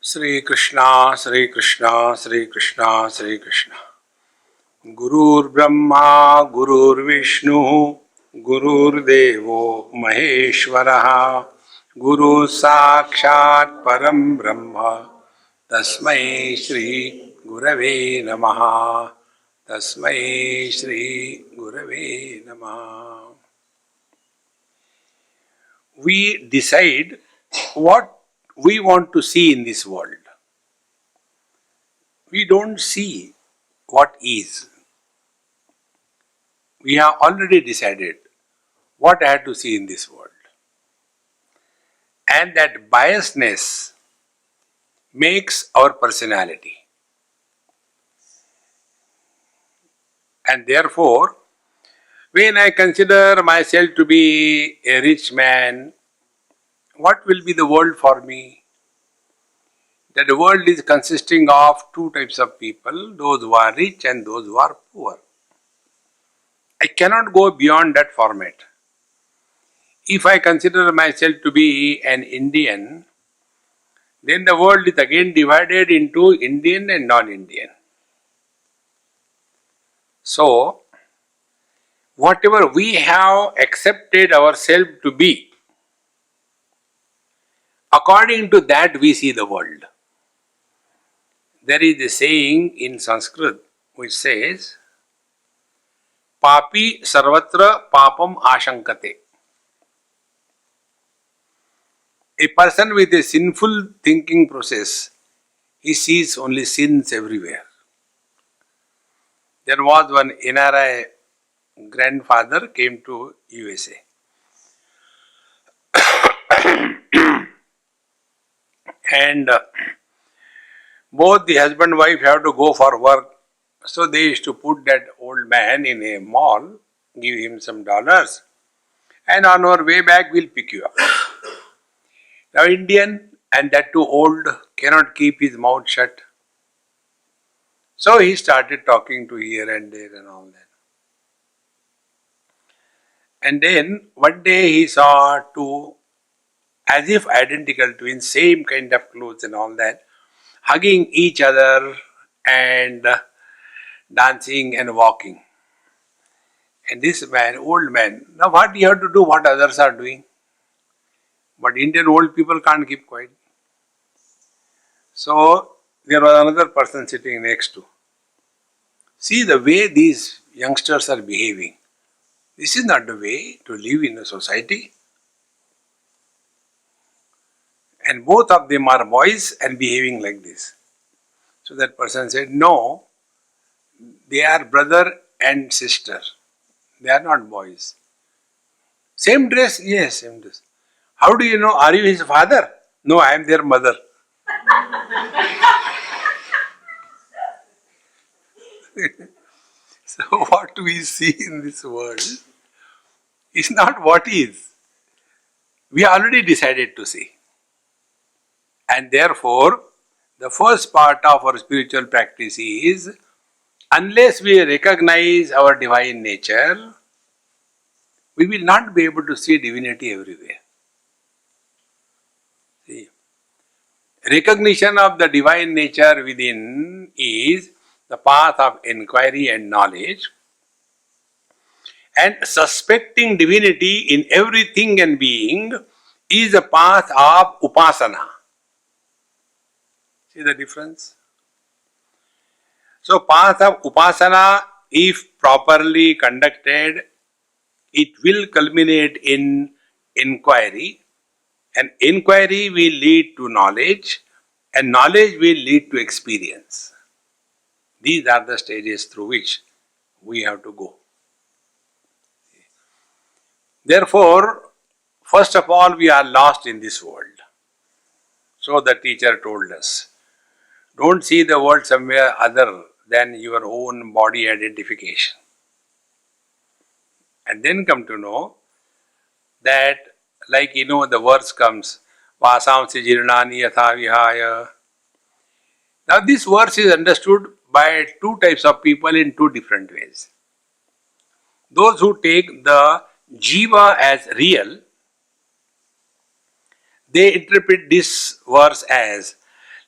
Sri Krishna, Sri Krishna, Sri Krishna, Sri Krishna. Gurur Brahma, Gurur Vishnu, Gurur Devo Maheshwaraha, Guru Sakshat Param Brahma, Tasmai Shri Gurave Namaha, Tasmai Shri Gurave Namaha. We decide what we want to see in this world. We don't see what is. We have already decided what I have to see in this world. And that biasness makes our personality. And therefore, when I consider myself to be a rich man, what will be the world for me? That the world is consisting of two types of people, those who are rich and those who are poor. I cannot go beyond that format. If I consider myself to be an Indian, then the world is again divided into Indian and non-Indian. So, whatever we have accepted ourselves to be, according to that we see the world. There is a saying in Sanskrit which says, Papi sarvatra papam ashankate. A person with a sinful thinking process, he sees only sins everywhere. There was one NRI grandfather came to USA. And both the husband and wife have to go for work. So they used to put that old man in a mall, give him some dollars, and on our way back we'll pick you up. Now Indian, and that too old, cannot keep his mouth shut. So he started talking to here and there and all that. And then one day he saw two, as if identical twins, same kind of clothes and all that, hugging each other and dancing and walking. And this man, old man, now what he have to do what others are doing? But Indian old people can't keep quiet. So there was another person sitting next to. See the way these youngsters are behaving. This is not the way to live in a society. And both of them are boys and behaving like this. So that person said, no, they are brother and sister. They are not boys. Same dress? Yes, same dress. How do you know? Are you his father? No, I am their mother. So what we see in this world is not what is. We already decided to see. And therefore, the first part of our spiritual practice is, unless we recognize our divine nature, we will not be able to see divinity everywhere. See, recognition of the divine nature within is the path of inquiry and knowledge, and suspecting divinity in everything and being is the path of upasana. See the difference? So path of upasana, if properly conducted, it will culminate in inquiry, and inquiry will lead to knowledge, and knowledge will lead to experience. These are the stages through which we have to go. Therefore, first of all, we are lost in this world. So the teacher told us, don't see the world somewhere other than your own body identification. And then come to know that, like the verse comes, Vasamsi jirnani yatha vihaya. Now this verse is understood by two types of people in two different ways. Those who take the jiva as real, they interpret this verse as,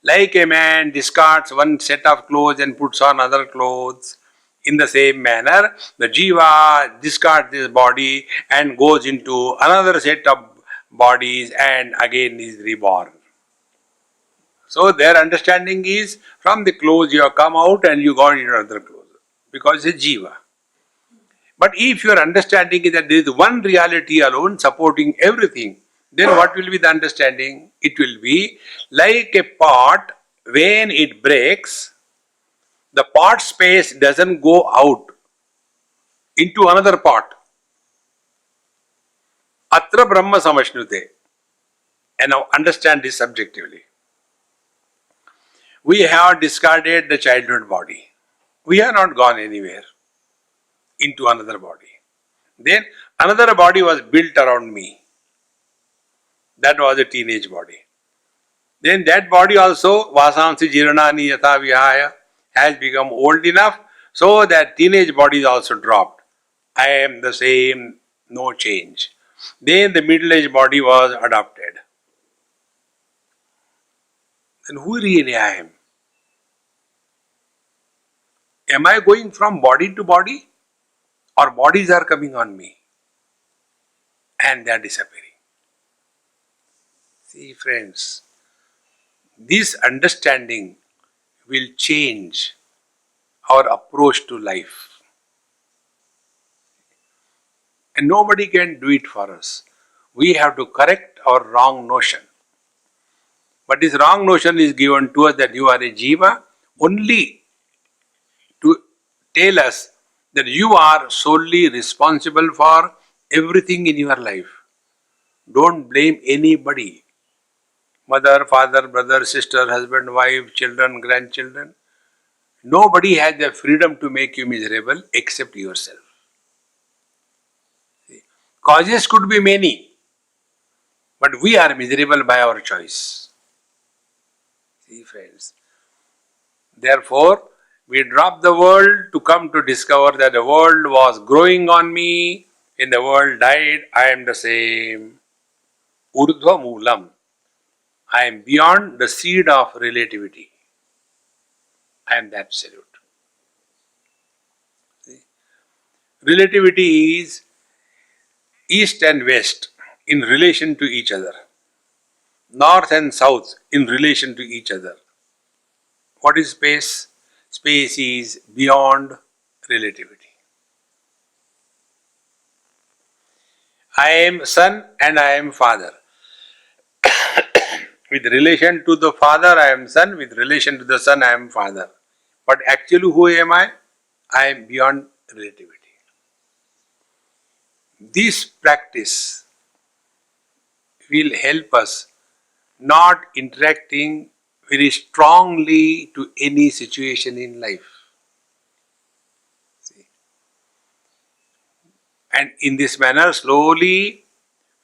Like a man discards one set of clothes and puts on other clothes, in the same manner, the jiva discards this body and goes into another set of bodies and again is reborn. So their understanding is from the clothes you have come out and you got into another clothes because it's jiva. But if your understanding is that there is one reality alone supporting everything, then what will be the understanding? It will be like a pot when it breaks, the pot space doesn't go out into another pot. Atra Brahma Samashnute. And now understand this subjectively. We have discarded the childhood body. We have not gone anywhere into another body. Then another body was built around me. That was a teenage body. Then that body also, Vasamsi Jiranani Yatha Vihaya, has become old enough so that teenage body is also dropped. I am the same, no change. Then the middle-aged body was adopted. Then who really I am? Am I going from body to body? Or bodies are coming on me? And they are disappearing. See friends, this understanding will change our approach to life. And nobody can do it for us. We have to correct our wrong notion. But this wrong notion is given to us that you are a jiva only to tell us that you are solely responsible for everything in your life. Don't blame anybody. Mother, father, brother, sister, husband, wife, children, grandchildren. Nobody has the freedom to make you miserable except yourself. Causes could be many, but we are miserable by our choice. See, friends. Therefore, we drop the world to come to discover that the world was growing on me. When the world died, I am the same. Urdhva Moolam. I am beyond the seed of relativity. I am the absolute. See? Relativity is east and west in relation to each other, north and south in relation to each other. What is space? Space is beyond relativity. I am son and I am father. With relation to the father, I am son. With relation to the son, I am father. But actually, who am I? I am beyond relativity. This practice will help us not interacting very strongly to any situation in life. See? And in this manner, slowly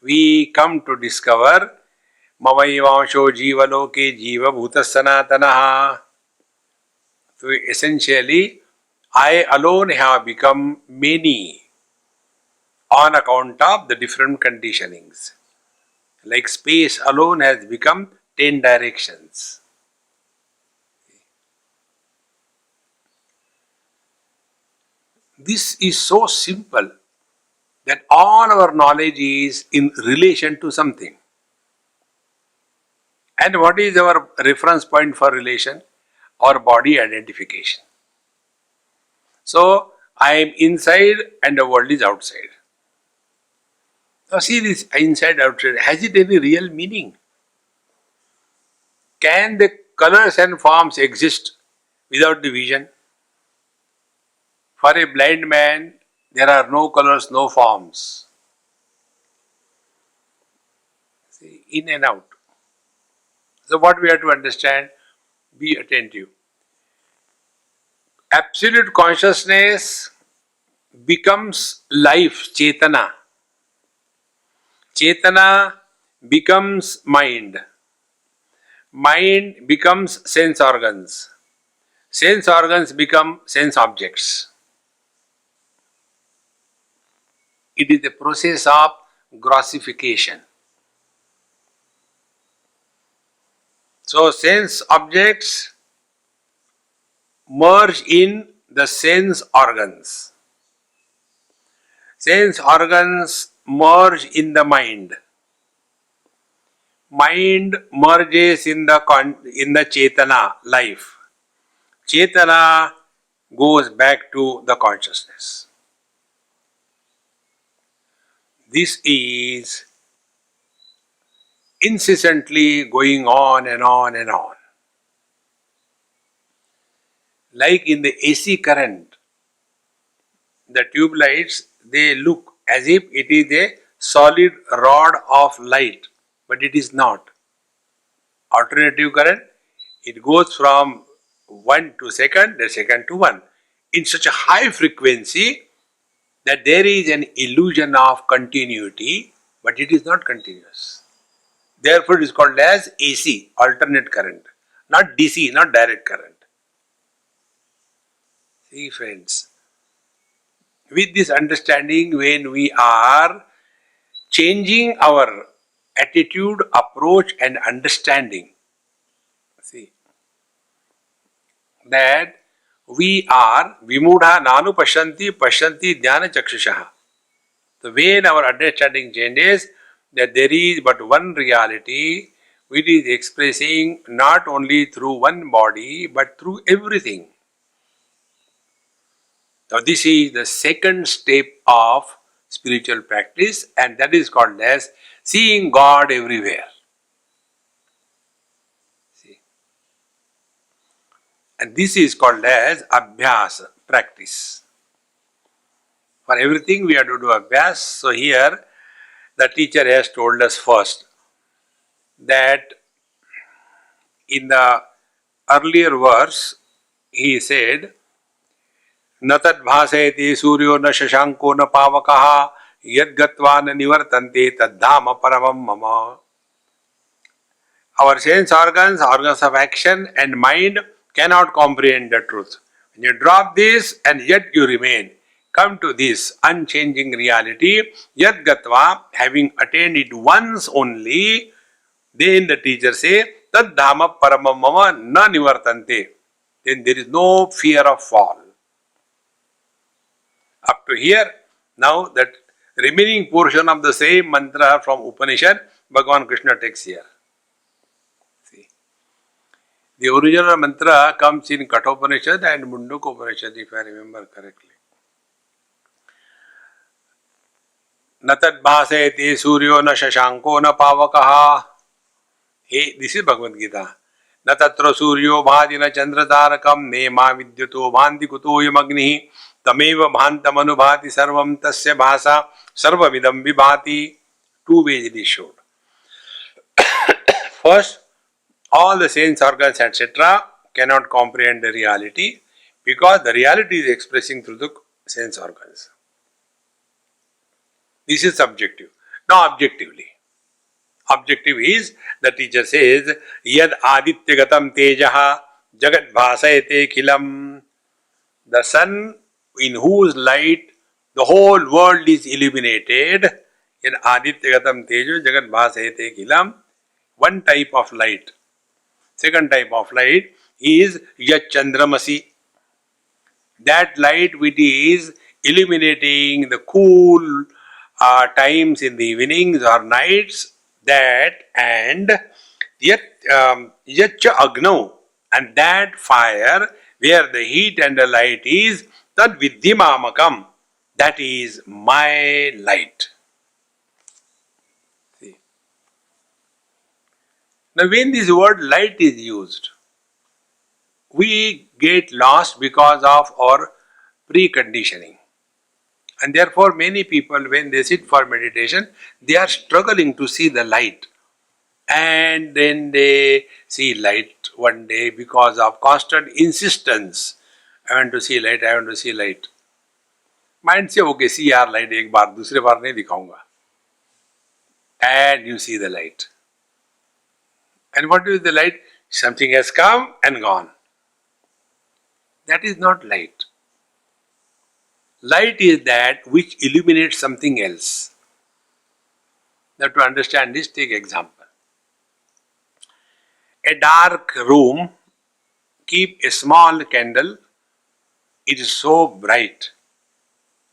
we come to discover Mavaivansho Jivaloke Jiva Bhuta Sanatanaha. So essentially, I alone have become many on account of the different conditionings. Like space alone has become 10 directions. This is so simple that all our knowledge is in relation to something. And what is our reference point for relation? Our body identification. So, I am inside and the world is outside. Now see this inside outside, has it any real meaning? Can the colors and forms exist without the vision? For a blind man, there are no colors, no forms. See, in and out. So what we have to understand, be attentive. Absolute consciousness becomes life, Chetana. Chetana becomes mind. Mind becomes sense organs. Sense organs become sense objects. It is the process of grossification. So sense objects merge in the sense organs. Sense organs merge in the mind. Mind merges in the Chetana life. Chetana goes back to the consciousness. This is incessantly going on and on and on. Like in the AC current, the tube lights, they look as if it is a solid rod of light, but it is not. Alternative current, it goes from 1 to second, the second to 1, in such a high frequency that there is an illusion of continuity, but it is not continuous. Therefore, it is called as AC, alternate current, not DC, not direct current. See, friends, with this understanding, when we are changing our attitude, approach, and understanding, see, that we are vimudha nanu pashanti jnana chakshushaha. So when our understanding changes, that there is but one reality which is expressing not only through one body but through everything. So this is the second step of spiritual practice, and that is called as seeing God everywhere. See? And this is called as abhyas, practice. For everything we have to do abhyas. So here the teacher has told us first that in the earlier verse he said, न तद्भासयति सूर्यो न शशांको न पावकः यद्गत्वा न निवर्तन्ते तद्धाम परमं मम. Our sense organs, organs of action and mind cannot comprehend the truth. When you drop this and yet you remain, come to this unchanging reality, yadgatva, having attained it once only, then the teacher says, tad dhamma paramam mama na nivartante. Then there is no fear of fall. Up to here, now that remaining portion of the same mantra from Upanishad, Bhagavan Krishna takes here. The original mantra comes in Kathopanishad and Mundaka Upanishad, if I remember correctly. Na tad bhasayate suryo na shashanko na pavakaha. Hey, this is Bhagavad Gita. Na tatra suryo bhadi na chandratarakam ne ma vidyuto bhanti kutoyam agnihi tameva bhantam anubhati sarvam tasya bhasa sarvamidam vibhati. Two ways it is showed. First, all the sense organs, etc., cannot comprehend the reality because the reality is expressing through the sense organs. This is subjective. Now, objectively. Objective is, the teacher says, Yad adityagatam tejaha jagat bhasayate khilam. The sun in whose light the whole world is illuminated. Yad adityagatam tejo jagat bhasayate khilam. One type of light. Second type of light is Yat Chandramasi. That light which is illuminating the cool times in the evenings or nights, that, and Yatcha Agno, and that fire where the heat and the light is, Tad Vidhimamakam, that is my light. Now, when this word light is used, we get lost because of our preconditioning. And therefore, many people, when they sit for meditation, they are struggling to see the light. And then they see light one day because of constant insistence. I want to see light, I want to see light. Mind say, okay, see yaar light ek baar, dusre baar nahi dikhaunga. And you see the light. And what is the light? Something has come and gone. That is not light. Light is that which illuminates something else. Now, to understand this, take example. a dark room, keep a small candle, it is so bright,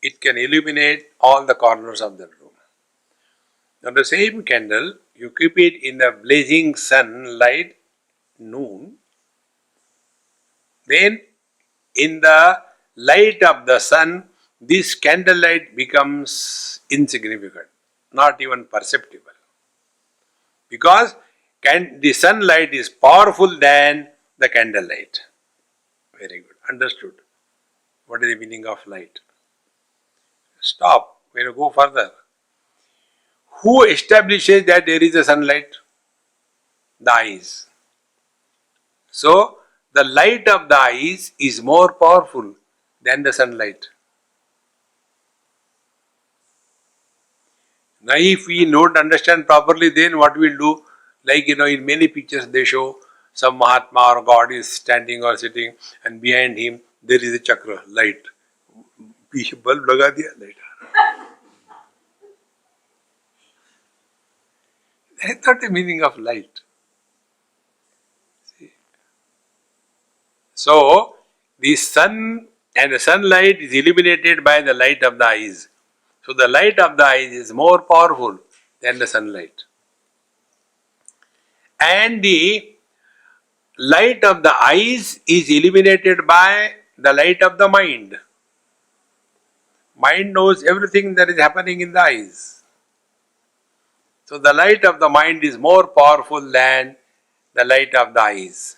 it can illuminate all the corners of the room. Now the same candle, you keep it in the blazing sunlight, noon, then in the light of the sun, this candlelight becomes insignificant, not even perceptible. Because the sunlight is powerful than the candlelight. Very good. Understood. What is the meaning of light? Stop. We will go further. Who establishes that there is a sunlight? The eyes. So, the light of the eyes is more powerful than the sunlight. Now, if we don't understand properly, then what we'll do? Like, in many pictures they show some Mahatma or God is standing or sitting, and behind him there is a chakra, light. पीछे bulb लगा दिया, light. That's not the meaning of light. See? So, the sun and the sunlight is illuminated by the light of the eyes. So, the light of the eyes is more powerful than the sunlight. And the light of the eyes is illuminated by the light of the mind. Mind knows everything that is happening in the eyes. So the light of the mind is more powerful than the light of the eyes.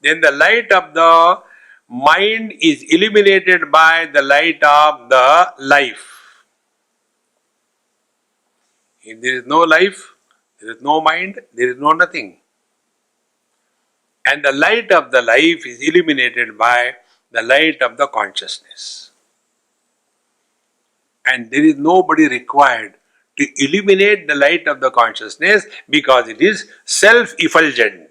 Then the light of the mind is illuminated by the light of the life. If there is no life, there is no mind, there is no nothing. And the light of the life is illuminated by the light of the consciousness. And there is nobody required to illuminate the light of the consciousness because it is self-effulgent,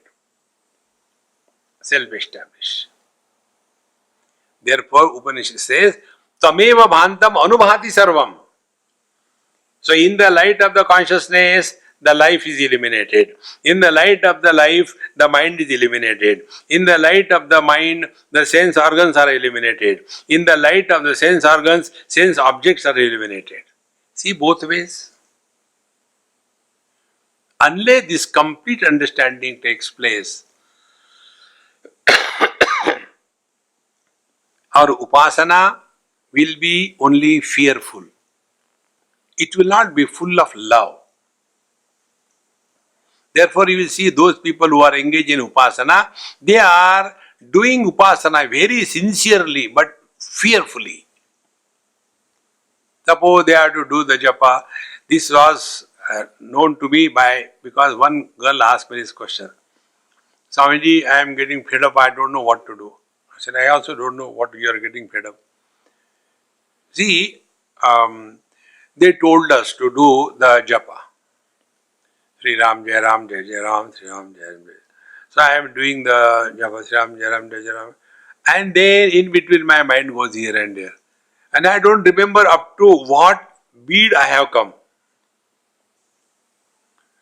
self-established. Therefore, Upanishad says, Tameva bhantam anubhati sarvam. So, in the light of the consciousness, the life is illuminated. In the light of the life, the mind is illuminated. In the light of the mind, the sense organs are illuminated. In the light of the sense organs, sense objects are illuminated. See both ways. Unless this complete understanding takes place, our upasana will be only fearful. It will not be full of love. Therefore, you will see those people who are engaged in upasana, they are doing upasana very sincerely but fearfully. Suppose they have to do the japa. This was known to me because one girl asked me this question. Swamiji, I am getting fed up, I don't know what to do. I said, I also don't know what you are getting fed up. See, they told us to do the japa. Sri Ram, Jai Ram, Jai Jai Ram, Sri Ram, Jai Ram, Jai. So I am doing the japa, Sri Ram, Jai Ram, Jai Jai Ram. And then in between my mind goes here and there. And I don't remember up to what bead I have come.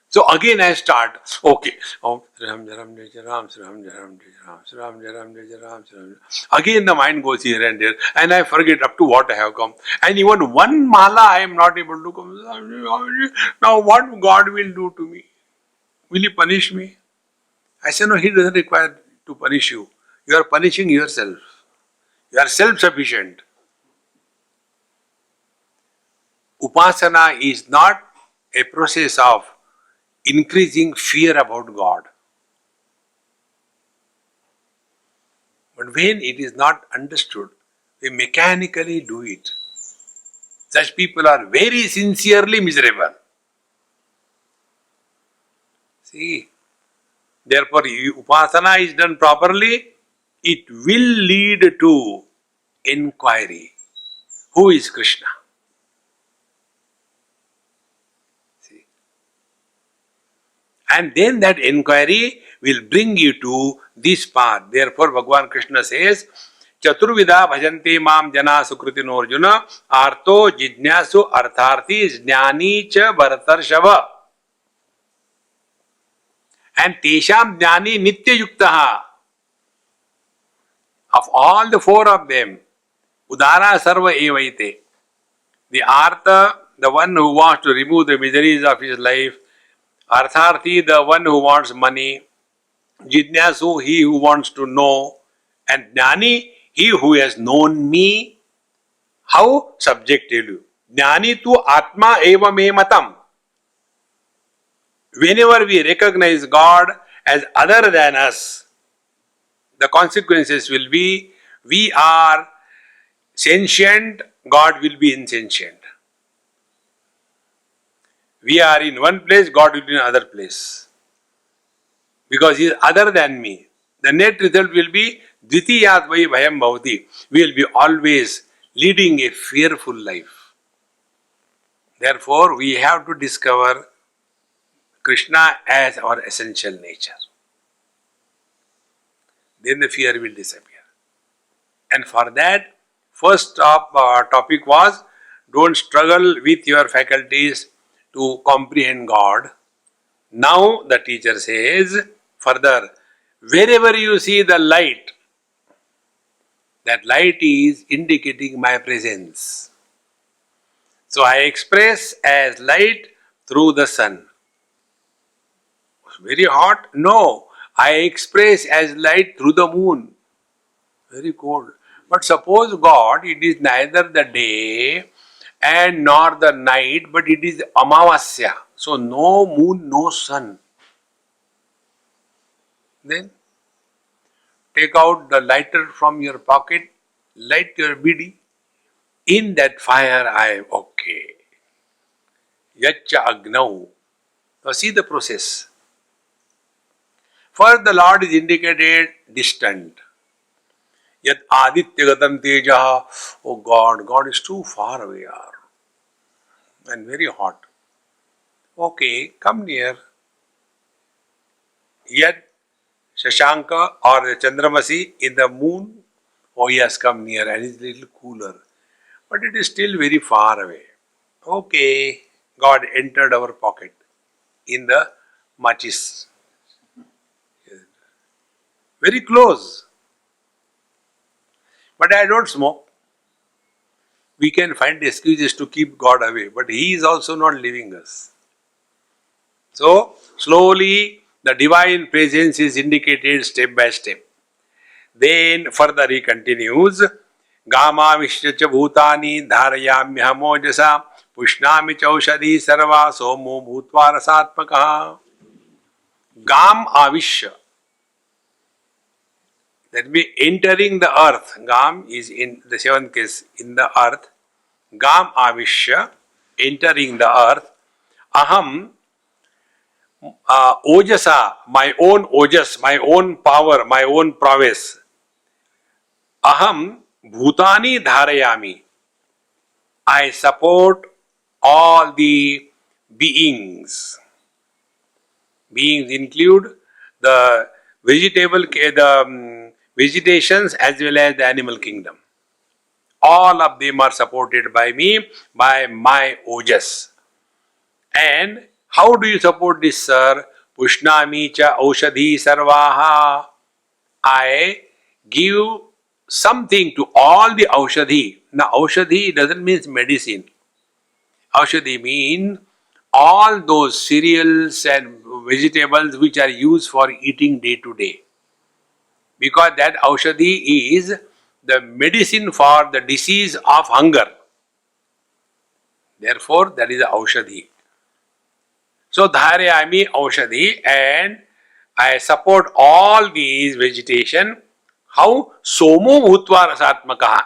So again I start, okay, Om Sri Ram, Jai Ram, Jai Jai Ram, Sri Ram, Jai Ram, Jai Jai Ram, Sri Ram, Jai Ram, Jai Jai Ram, Sri Ram. Again the mind goes here and there, and I forget up to what I have come. And even one mala I am not able to come. Now what God will do to me? Will He punish me? I say, no, He doesn't require to punish you. You are punishing yourself. You are self-sufficient. Upasana is not a process of increasing fear about God. But when it is not understood, we mechanically do it. Such people are very sincerely miserable. See, therefore, if upasana is done properly, it will lead to inquiry. Who is Krishna? See. And then that inquiry will bring you to this path. Therefore, Bhagavan Krishna says, Chaturvida bhajante mam jana sukritino arjuna arto jijnasu artharthi jnani cha bharatarshava. And tesham jnani nitya yuktaha. Of all the four of them, udara sarva evaite. The artha, the one who wants to remove the miseries of his life. Artharthi, the one who wants money. Jidnyasu, he who wants to know. And Jnani, he who has known me. How? Subjectively. Jnani tu atma eva me matam. Whenever we recognize God as other than us, the consequences will be we are sentient, God will be insentient. We are in one place, God will be in another place. Because he is other than me. The net result will be Dvitiyat vai bhayam bhavati. We will be always leading a fearful life. Therefore, we have to discover Krishna as our essential nature. Then the fear will disappear. And for that, first topic was don't struggle with your faculties to comprehend God. Now the teacher says further, wherever you see the light, that light is indicating my presence. So I express as light through the sun. Very hot? No. I express as light through the moon. Very cold. But suppose God, it is neither the day and nor the night, but it is Amavasya. So no moon, no sun. Then take out the lighter from your pocket, light your bidi. In that fire I am okay. Yacha agnau. Now see the process. First the Lord is indicated distant. Yat adityagatam tejaha. Oh God, God is too far away and very hot. Okay, come near. Yet Shashanka or the Chandramasi in the moon, oh he has come near and is a little cooler. But it is still very far away. Okay, God entered our pocket in the matches. Very close. But I don't smoke. We can find excuses to keep God away, but He is also not leaving us. So, slowly the divine presence is indicated step by step. Then further he continues, Gama Vishyacha Bhutani Dharayamya Mojasa Pushnami Chaushadhi Sarva Somo Bhutva Rasatmakaha. Gam Avishya. That means entering the earth. Gam is in the seventh case, in the earth. Gam Avishya, entering the earth. Aham Ojasa, my own ojas, my own power, my own prowess. Aham Bhutani Dharayami. I support all the beings. Beings include the vegetations as well as the animal kingdom. All of them are supported by me, by my ojas. And how do you support this, sir? Pushnami cha aushadhi sarvaha. I give something to all the aushadhi. Now, aushadhi doesn't mean medicine. Aushadhi means all those cereals and vegetables which are used for eating day to day. Because that aushadhi is the medicine for the disease of hunger. Therefore, that is the aushadhi. So, dharayami aushadhi, and I support all these vegetation. How? Somo bhutva rasatmakaha.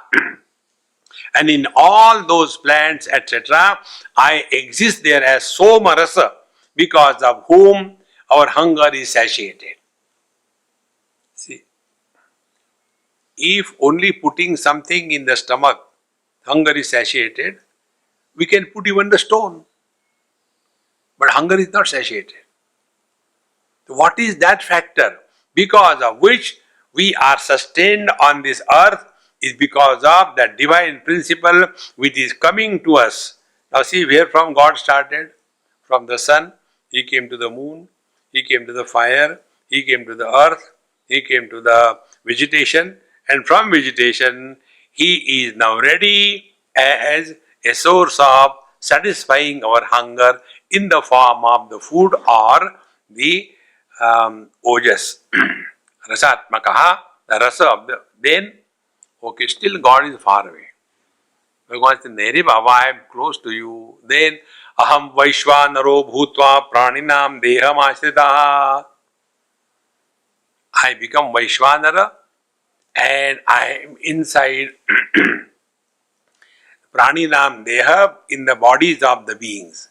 And in all those plants, etc., I exist there as soma rasa, because of whom our hunger is satiated. See, if only putting something in the stomach, hunger is satiated, we can put even the stone. But hunger is not satiated. So what is that factor? Because of which we are sustained on this earth is because of that divine principle which is coming to us. Now see where from God started. From the sun, He came to the moon. He came to the fire, he came to the earth, he came to the vegetation, and from vegetation, he is now ready as a source of satisfying our hunger in the form of the food or the ojas. Rasatmakaha, the rasa of the. Then, okay, still God is far away. Bhagavan says, Nere Baba, I am close to you. Then, Aham Vaishvanaro Bhutva Praninam Deham Ashritaha. I become Vaishvanara and I am inside Praninam Deha in the bodies of the beings.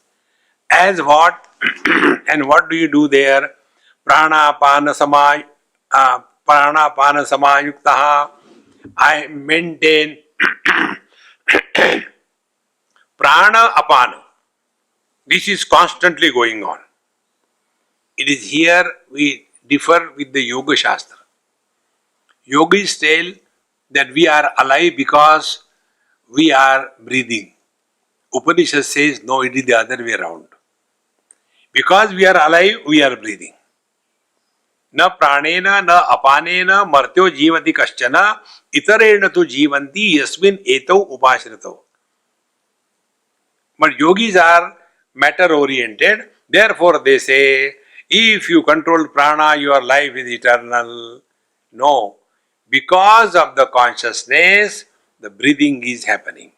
As what? And what do you do there? Pranapana Samayuktaha. I maintain Prana Apana. This is constantly going on. It is here we differ with the Yoga Shastra. Yogis tell that we are alive because we are breathing. Upanishad says no, it is the other way around. Because we are alive, we are breathing. Na pranena na apanena martyo jivati kaschana itarena tu jivanti yasmin etau upashrito. But yogis are matter oriented. Therefore they say, if you control prana, your life is eternal. No. Because of the consciousness, the breathing is happening.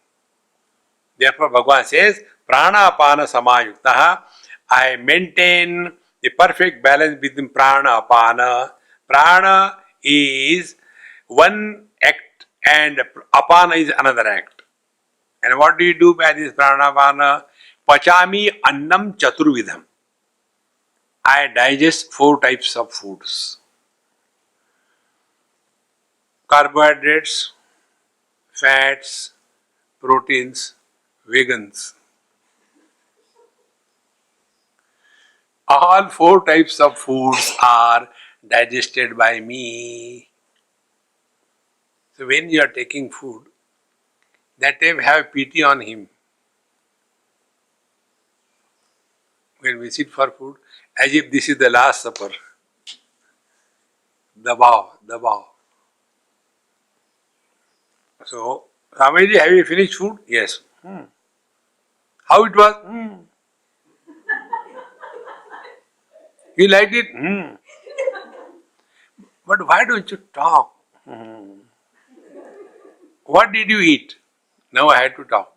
Therefore Bhagavan says, prana apana samayuktaha. I maintain the perfect balance between prana apana. Prana is one act and apana is another act. And what do you do by this pranapana? Pachami annam chaturvidham. I digest 4 types of foods. Carbohydrates, fats, proteins, vegans. All 4 types of foods are digested by me. So when you are taking food, that time have pity on him. When we sit for food, as if this is the last supper. Dabao. So, Swamiji, have you finished food? Yes. How it was? You liked it? But why don't you talk? What did you eat? Now I had to talk.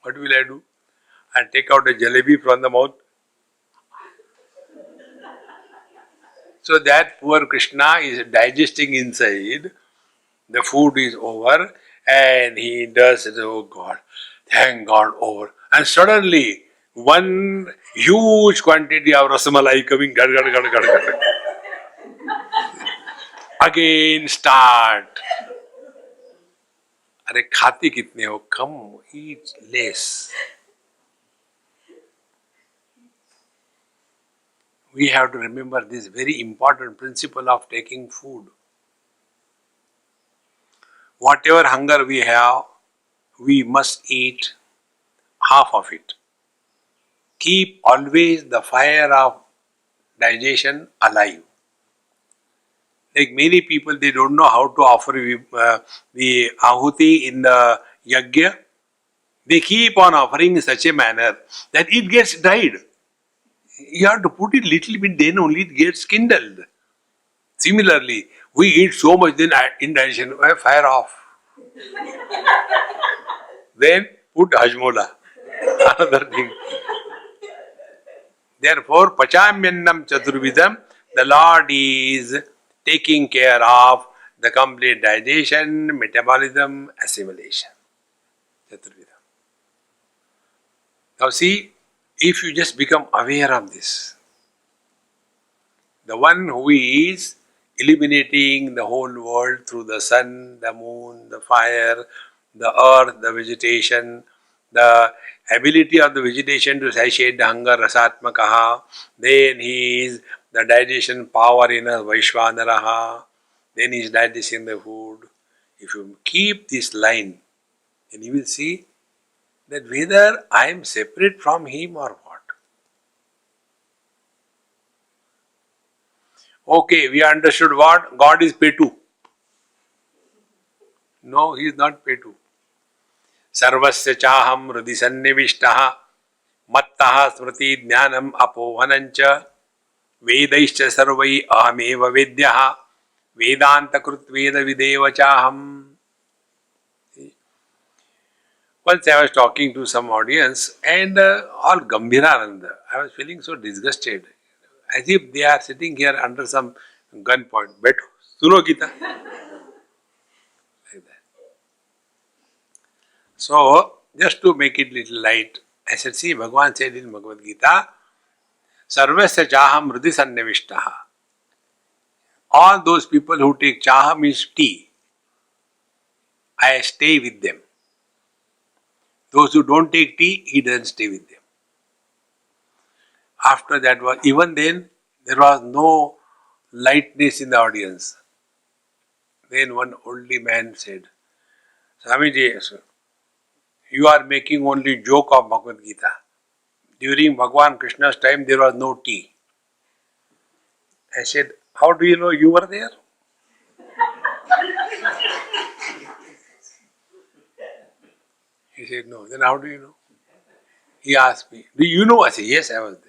What will I do? I take out a jalebi from the mouth. So that poor Krishna is digesting inside. The food is over and he does, oh God, thank God, over. And suddenly, one huge quantity of rasamalai coming, gad. Again start. अरे खाते कितने हो? Come, eat less. We have to remember this very important principle of taking food. Whatever hunger we have, we must eat half of it. Keep always the fire of digestion alive. Like many people, they don't know how to offer the ahuti in the yajna. They keep on offering in such a manner that it gets dried. You have to put it little bit, then only it gets kindled. Similarly, we eat so much, then indigestion, fire off. Then put hajmola, another thing. Therefore, pachamyannam chaturvidam, the Lord is taking care of the complete digestion, metabolism, assimilation. Chaturvidam. Now see, if you just become aware of this, the one who is illuminating the whole world through the sun, the moon, the fire, the earth, the vegetation, the ability of the vegetation to satiate the hunger, rasatmakaha, then he is the digestion power in a Vaishvanaraha, then he is digesting the food. If you keep this line, then you will see that whether I am separate from him or what. Okay, we understood what? God is Petu. No, he is not Petu. Sarvasya chaham hridhi sannivishtaha mattaha smriti jnanam apohanancha vedaischa sarvai ahameva vedyaha vedanta krut veda videva chaham. Once I was talking to some audience and all Gambhirananda. I was feeling so disgusted. As if they are sitting here under some gunpoint. Beto, suno Gita. Like that. So, just to make it little light, I said, see, Bhagavan said in Bhagavad Gita, Sarvasya chaham hridhi sannivishtaha. All those people who take chaha means tea, I stay with them. Those who don't take tea, he doesn't stay with them. After that was, even then, there was no lightness in the audience. Then one oldie man said, Swamiji, you are making only joke of Bhagavad Gita. During Bhagavan Krishna's time, there was no tea. I said, how do you know you were there? He said, no. Then how do you know? He asked me, do you know? I said, yes, I was there.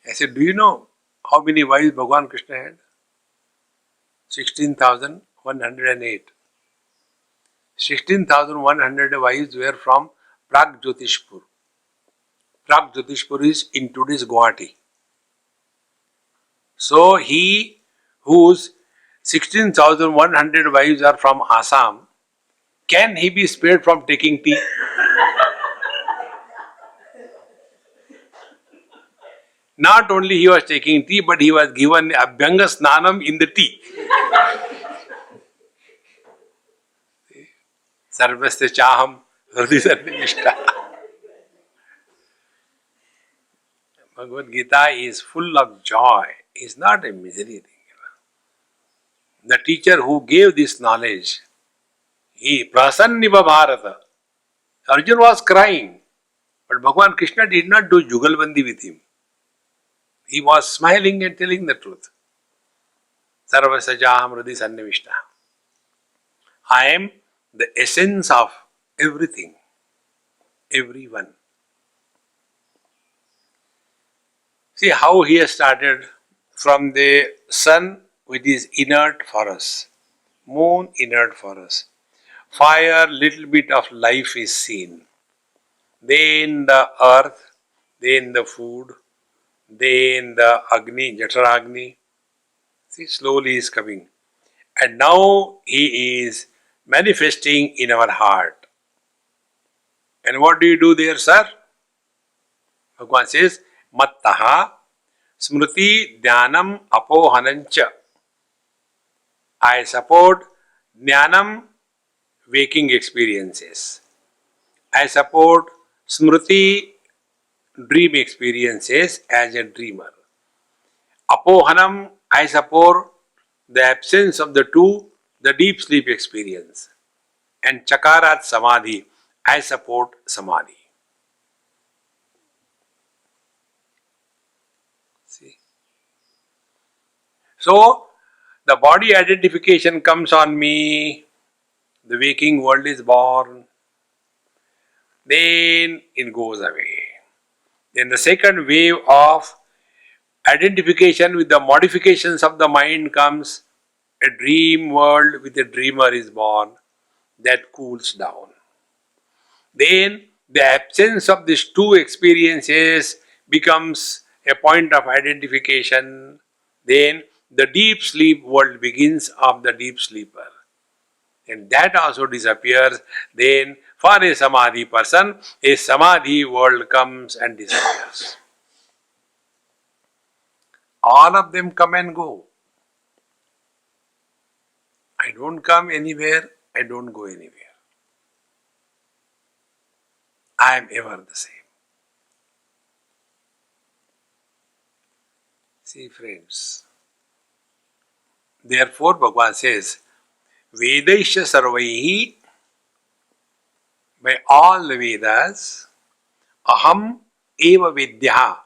I said, do you know how many wives Bhagavan Krishna had? 16,108. 16,100 wives were from Prag-Jyotishpur. Prag-Jyotishpur is in today's Guwahati. So he whose 16,100 wives are from Assam, can he be spared from taking tea? Not only he was taking tea, but he was given Abhyanga Snanam in the tea. Sarvasya chaham hridhi sannivishta. Bhagavad Gita is full of joy. It's not a misery thing. The teacher who gave this knowledge, he prasanniva Bharata. Arjuna was crying, but Bhagavan Krishna did not do Jugalbandi with him. He was smiling and telling the truth. Sarvasya chaham hridhi sannivishta. I am the essence of everything, everyone. See how he has started from the sun, which is inert for us, moon inert for us, fire, little bit of life is seen, then the earth, then the food, then the Agni, Jataragni. See, slowly is coming. And now he is manifesting in our heart. And what do you do there, sir? Bhagavan says, Mattaha smriti dhyanam apohanancha. I support jnanam, waking experiences. I support smriti, dream experiences as a dreamer. Apohanam, I support the absence of the two, the deep sleep experience. And chakarat samadhi, I support samadhi. See? So, the body identification comes on me, the waking world is born, then it goes away. Then the second wave of identification with the modifications of the mind comes, a dream world with a dreamer is born, that cools down. Then the absence of these two experiences becomes a point of identification. Then the deep sleep world begins of the deep sleeper. And that also disappears. Then for a samadhi person, a samadhi world comes and disappears. All of them come and go. I don't come anywhere, I don't go anywhere. I am ever the same. See, friends. Therefore, Bhagavan says, Vedaisha Sarvaihi, by all the Vedas, Aham Eva Vidyaha.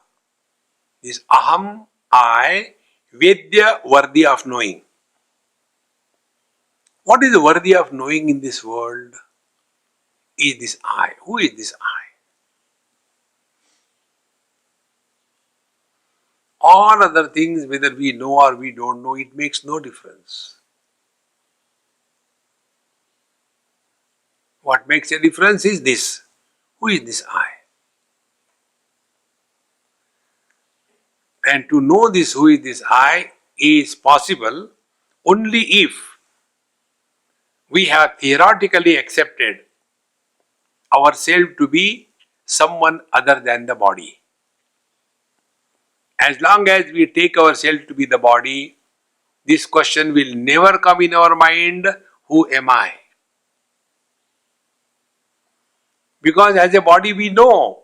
This Aham I, Vedya, worthy of knowing. What is worthy of knowing in this world? Is this I? Who is this I? All other things, whether we know or we don't know, it makes no difference. What makes a difference is this. Who is this I? And to know this, who is this I, is possible only if we have theoretically accepted ourselves to be someone other than the body. As long as we take ourselves to be the body, this question will never come in our mind, who am I? Because as a body we know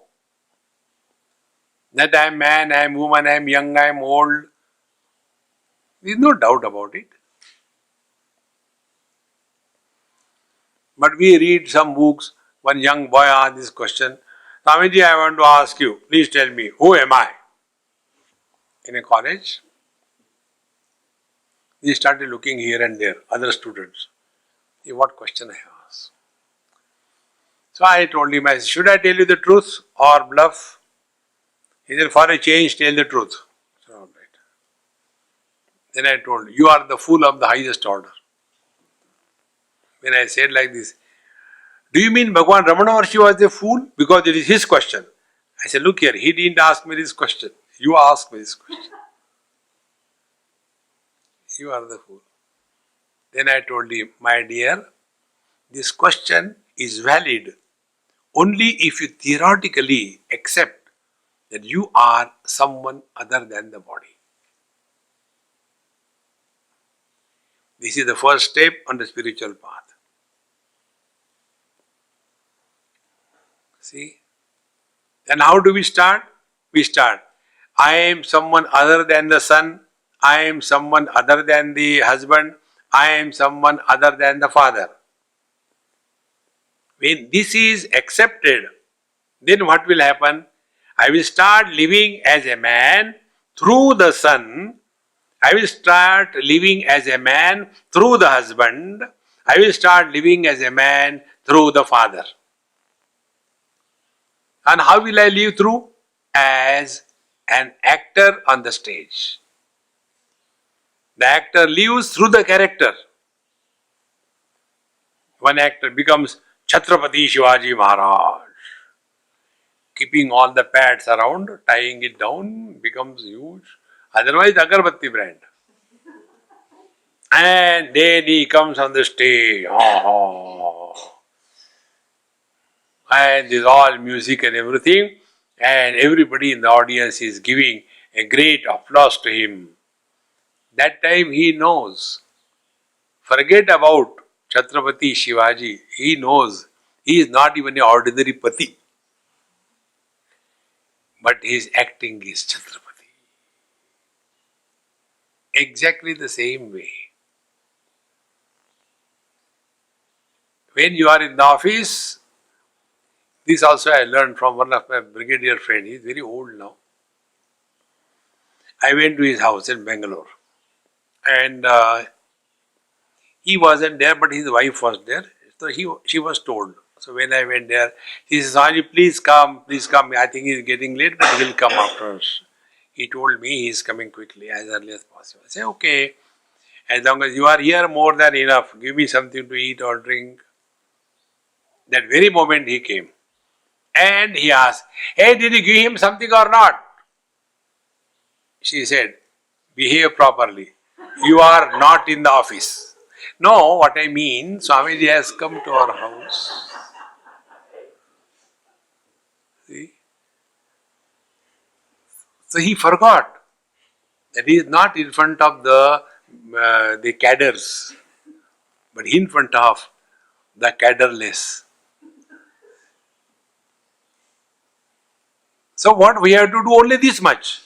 that I am man, I am woman, I am young, I am old. There is no doubt about it. But we read some books, one young boy asked this question, Swamiji, I want to ask you, please tell me, who am I? In a college, he started looking here and there, other students. What question I asked? So I told him, I said, should I tell you the truth or bluff? He said, for a change, tell the truth. So, all right. Then I told, you are the fool of the highest order. When I said like this, do you mean Bhagwan Ramana Maharshi was a fool? Because it is his question. I said, look here, he didn't ask me this question. You asked me this question. You are the fool. Then I told him, my dear, this question is valid only if you theoretically accept that you are someone other than the body. This is the first step on the spiritual path. See? Then how do we start? We start, I am someone other than the son, I am someone other than the husband, I am someone other than the father. When this is accepted, then what will happen? I will start living as a man through the son. I will start living as a man through the husband. I will start living as a man through the father. And how will I live through? As an actor on the stage. The actor lives through the character. One actor becomes Chhatrapati Shivaji Maharaj. Keeping all the pads around, tying it down, becomes huge. Otherwise, Agarbatti brand. And then he comes on the stage. And there's all music and everything. And everybody in the audience is giving a great applause to him. That time he knows. Forget about Chhatrapati Shivaji. He knows he is not even an ordinary pati. But his acting is Chhatrapati. Exactly the same way. When you are in the office, this also I learned from one of my brigadier friends. He is very old now. I went to his house in Bangalore. And he wasn't there, but his wife was there. So she was told. So when I went there, he says, Sanji, please come. I think he's getting late, but he'll come after us. He told me he's coming quickly, as early as possible. I say, okay. As long as you are here, more than enough. Give me something to eat or drink. That very moment he came. And he asked, hey, did you give him something or not? She said, behave properly. You are not in the office. No, what I mean, Swamiji has come to our house. See? So he forgot that he is not in front of the cadres, but in front of the cadreless. So what we have to do only this much.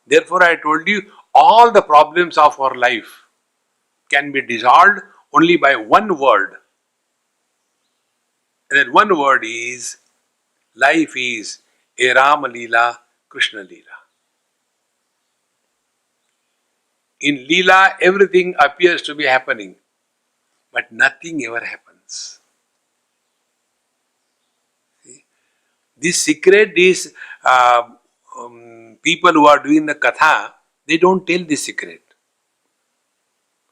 Therefore I told you, all the problems of our life can be dissolved only by one word. And that one word is, life is a Rama Leela, Krishna Leela. In Leela, everything appears to be happening, but nothing ever happens. This secret is people who are doing the katha, they don't tell this secret.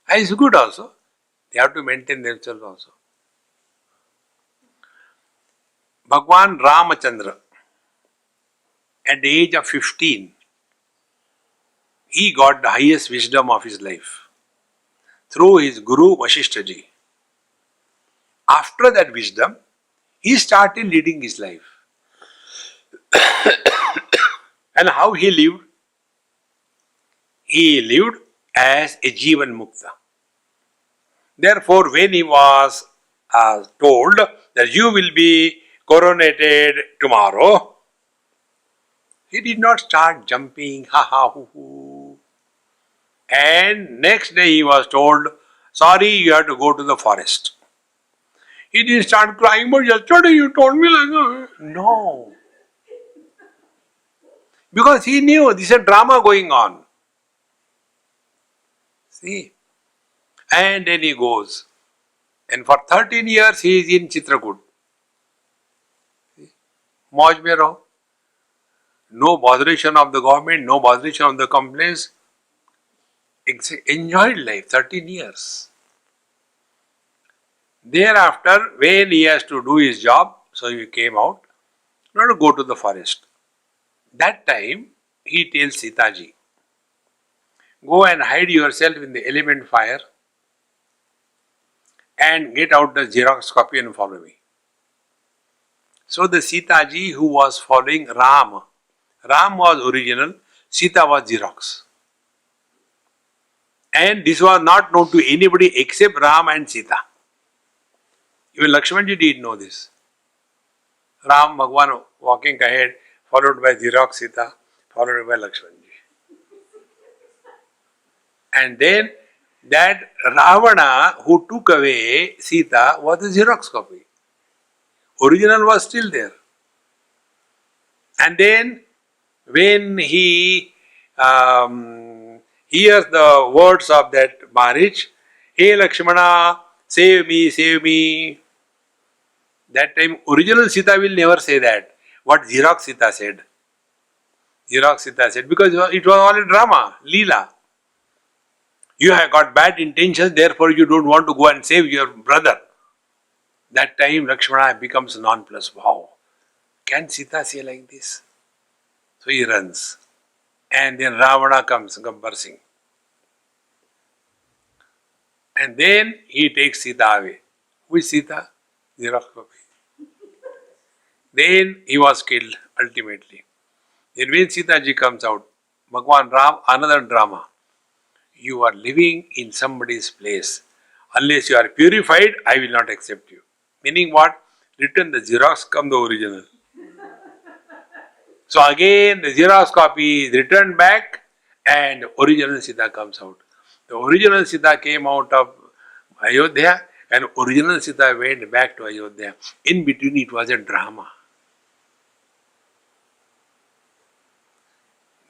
And it's good also. They have to maintain themselves also. Bhagwan Ramachandra, at the age of 15, he got the highest wisdom of his life through his Guru Vasishthaji. After that wisdom, he started leading his life. And how he lived? He lived as a Jivan Mukta. Therefore, when he was told that you will be coronated tomorrow, he did not start jumping, ha ha hoo hoo. And next day he was told, sorry, you have to go to the forest. He didn't start crying, but yesterday you told me like that. No. Because he knew this is a drama going on. See? And then he goes. And for 13 years he is in Chitrakoot. Mauj mein raho. No botheration of the government, no botheration of the complaints. Enjoyed life, 13 years. Thereafter, when he has to do his job, so he came out, not to go to the forest. That time, he tells Sitaji, go and hide yourself in the element fire and get out the Xerox copy and follow me. So the Sitaji who was following Ram was original, Sita was Xerox. And this was not known to anybody except Ram and Sita. Even Lakshmanji didn't know this. Ram Bhagwan walking ahead, followed by Xerox Sita, followed by Lakshmanji. And then that Ravana who took away Sita was the Xerox copy. Original was still there. And then when he hears the words of that Marich, hey Lakshmana, save me, save me. That time original Sita will never say that. What Xerox Sita said. Xerox Sita said, because it was all a drama, Leela. You have got bad intentions, therefore you don't want to go and save your brother. That time Lakshmana becomes nonplussed. Wow, can Sita say like this? So he runs. And then Ravana comes, Gabbar Singh. And then he takes Sita away. Which Sita? Xerox copy. Then he was killed ultimately. Then when Sita ji comes out, Bhagwan Ram, another drama. You are living in somebody's place. Unless you are purified, I will not accept you. Meaning what? Return the Xerox, come the original. So again, the Xerox copy is returned back and original Sita comes out. The original Sita came out of Ayodhya and original Sita went back to Ayodhya. In between it was a drama.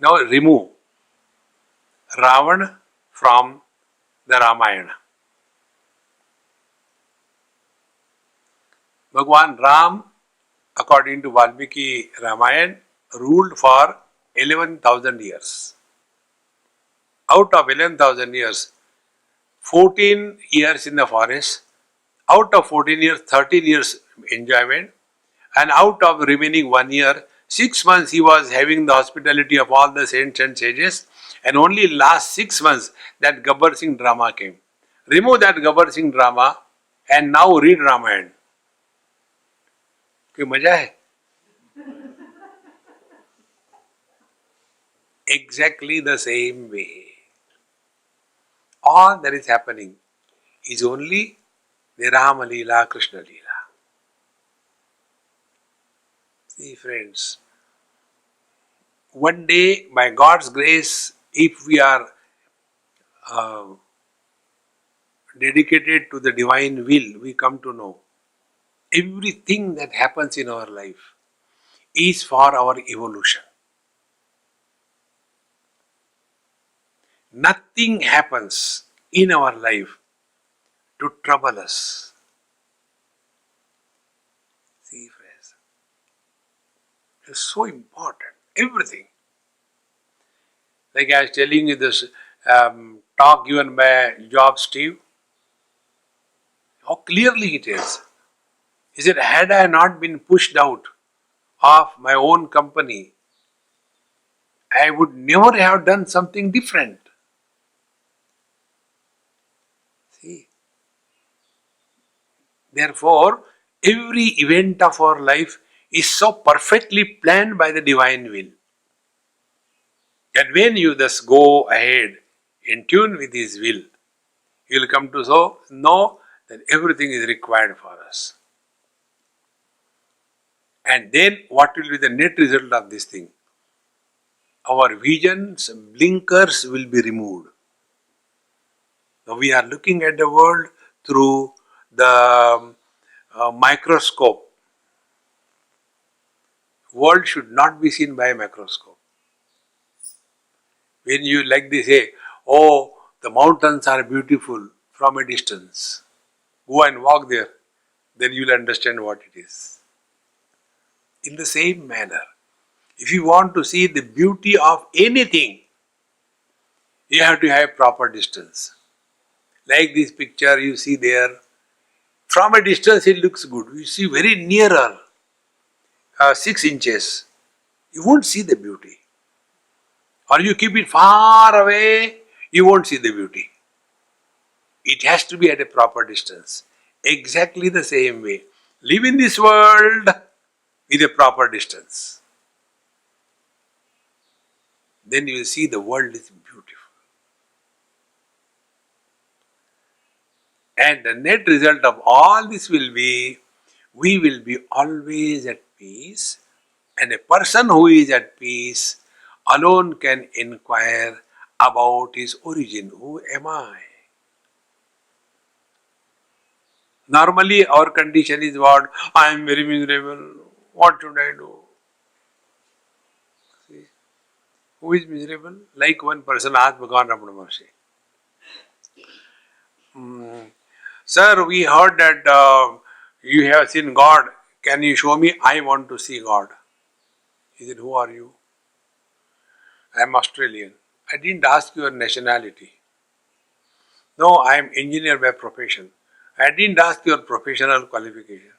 Now remove Ravana from the Ramayana. Bhagwan Ram, according to Valmiki Ramayana, ruled for 11,000 years. Out of 11,000 years, 14 years in the forest, out of 14 years, 13 years enjoyment, and out of remaining 1 year, 6 months he was having the hospitality of all the saints and sages, and only last 6 months that Gabbar Singh drama came. Remove that Gabbar Singh drama and now read Ramayana. कोई मजा है? Exactly the same way. All that is happening is only the Rama Leela, Krishna Leela. See friends, one day by God's grace, if we are dedicated to the divine will, we come to know everything that happens in our life is for our evolution. Nothing happens in our life to trouble us. See, friends, it's so important. Everything. Like I was telling you this talk given by Job Steve, how clearly it is. He said, had I not been pushed out of my own company, I would never have done something different. See, therefore, every event of our life is so perfectly planned by the divine will. And when you thus go ahead in tune with His will, you will come to know that everything is required for us. And then what will be the net result of this thing? Our vision's blinkers will be removed. Now we are looking at the world through the microscope. World should not be seen by a microscope. When you like they say, oh, the mountains are beautiful from a distance. Go and walk there, then you will understand what it is. In the same manner, if you want to see the beauty of anything, you have to have proper distance. Like this picture you see there, from a distance it looks good. You see very nearer, 6 inches, you won't see the beauty. Or you keep it far away, you won't see the beauty. It has to be at a proper distance. Exactly the same way. Live in this world with a proper distance. Then you will see the world is beautiful. And the net result of all this will be, we will be always at peace. And a person who is at peace alone can inquire about his origin. Who am I? Normally our condition is what? I am very miserable. What should I do? See? Who is miserable? Like one person asked Bhagavan Ramana Maharshi. Sir, we heard that you have seen God. Can you show me? I want to see God. He said, who are you? I am Australian. I didn't ask your nationality. No, I am engineer by profession. I didn't ask your professional qualification.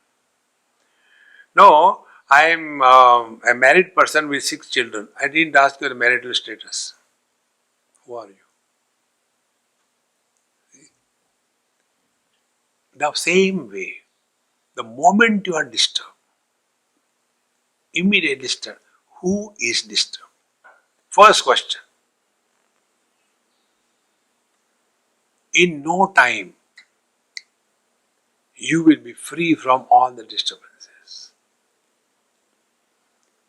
No, I am a married person with 6 children. I didn't ask your marital status. Who are you? The same way, the moment you are disturbed, immediately start. Who is disturbed? First question. In no time, you will be free from all the disturbances.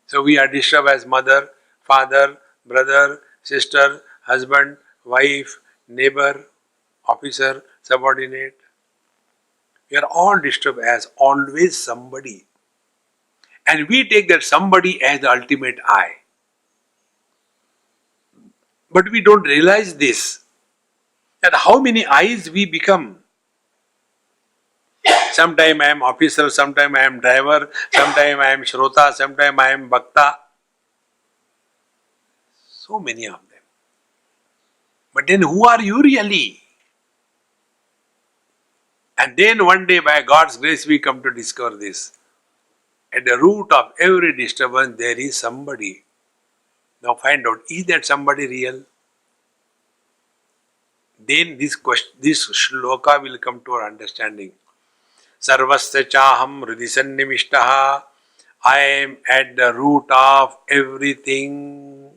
So we are disturbed as mother, father, brother, sister, husband, wife, neighbor, officer, subordinate. We are all disturbed as always somebody. And we take that somebody as the ultimate I. But we don't realize this, that how many I's we become. Sometime I am officer, sometime I am driver, sometime I am Shrota, sometime I am Bhakta. So many of them. But then who are you really? And then one day by God's grace we come to discover this. At the root of every disturbance there is somebody. Now find out, is that somebody real? Then this shloka will come to our understanding. Sarvasya chaham hridisannimishtaha. I am at the root of everything.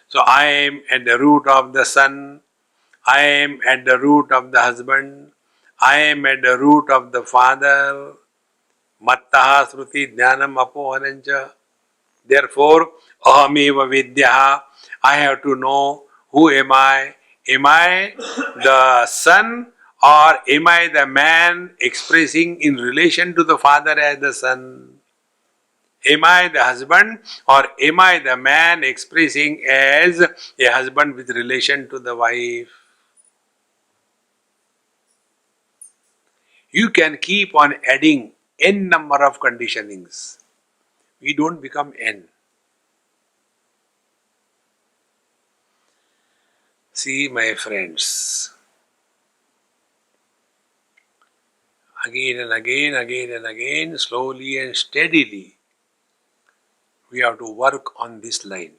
So I am at the root of the son. I am at the root of the husband. I am at the root of the father. Mattaha sruti jnanam apohanancha. Therefore, ahameva vidyaha. I have to know who am I. Am I the son or am I the man expressing in relation to the father as the son? Am I the husband or am I the man expressing as a husband with relation to the wife? You can keep on adding n number of conditionings. We don't become n. See, my friends, again and again, slowly and steadily, we have to work on this line.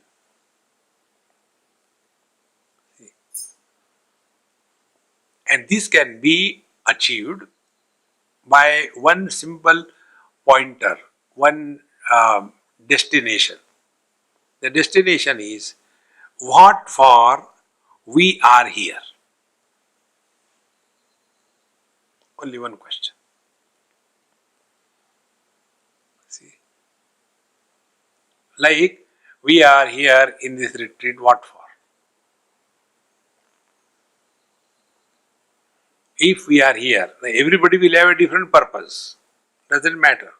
And this can be achieved by one simple pointer, one destination. The destination is what for we are here. Only one question. See, like we are here in this retreat, what for? If we are here, everybody will have a different purpose. Doesn't matter.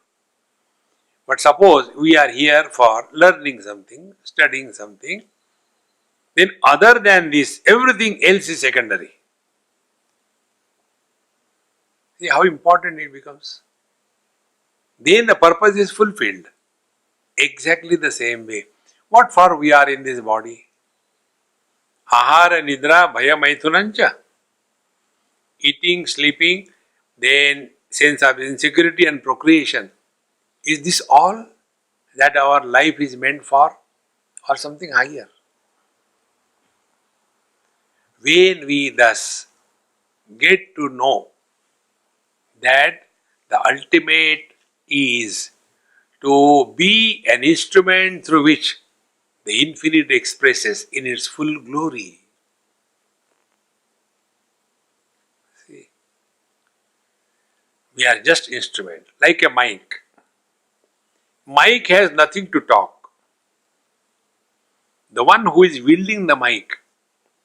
But suppose we are here for learning something, studying something, then other than this, everything else is secondary. See how important it becomes. Then the purpose is fulfilled. Exactly the same way. What for we are in this body? Ahara, nidra, bhaya, maithunancha. Eating, sleeping, then sense of insecurity and procreation. Is this all that our life is meant for, or something higher? When we thus get to know that the ultimate is to be an instrument through which the infinite expresses in its full glory. See, we are just instrument, like a mic. Mic has nothing to talk. The one who is wielding the mic,